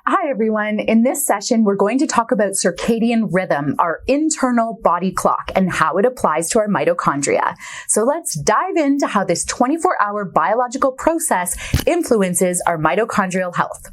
Hi everyone. In this session, we're going to talk about circadian rhythm, our internal body clock, and how it applies to our mitochondria. So let's dive into how this 24-hour biological process influences our mitochondrial health.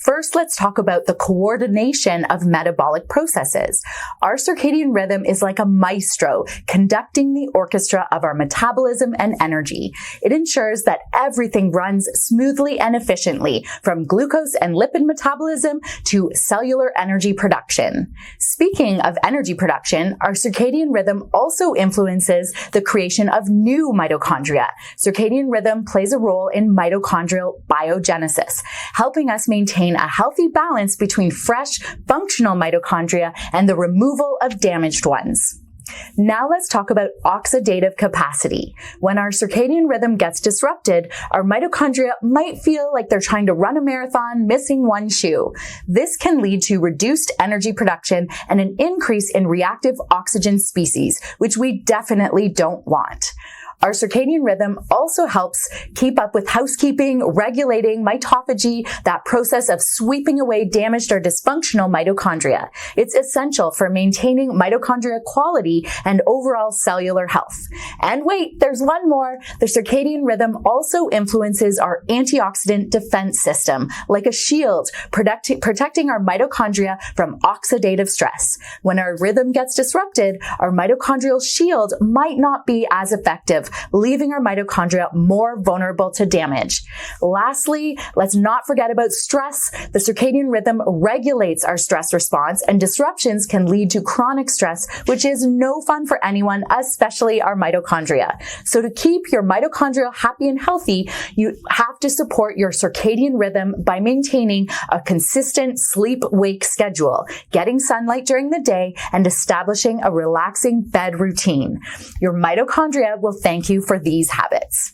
First, let's talk about the coordination of metabolic processes. Our circadian rhythm is like a maestro conducting the orchestra of our metabolism and energy. It ensures that everything runs smoothly and efficiently, from glucose and lipid metabolism to cellular energy production. Speaking of energy production, our circadian rhythm also influences the creation of new mitochondria. Circadian rhythm plays a role in mitochondrial biogenesis, helping us maintain a healthy balance between fresh, functional mitochondria and the removal of damaged ones. Now let's talk about oxidative capacity. When our circadian rhythm gets disrupted, our mitochondria might feel like they're trying to run a marathon, missing one shoe. This can lead to reduced energy production and an increase in reactive oxygen species, which we definitely don't want. Our circadian rhythm also helps keep up with housekeeping, regulating mitophagy, that process of sweeping away damaged or dysfunctional mitochondria. It's essential for maintaining mitochondria quality and overall cellular health. And wait, there's one more. The circadian rhythm also influences our antioxidant defense system, like a shield, protecting our mitochondria from oxidative stress. When our rhythm gets disrupted, our mitochondrial shield might not be as effective, leaving our mitochondria more vulnerable to damage. Lastly, let's not forget about stress. The circadian rhythm regulates our stress response, and disruptions can lead to chronic stress, which is no fun for anyone, especially our mitochondria. So to keep your mitochondria happy and healthy, you have to support your circadian rhythm by maintaining a consistent sleep-wake schedule, getting sunlight during the day, and establishing a relaxing bed routine. Your mitochondria will thank you for these habits.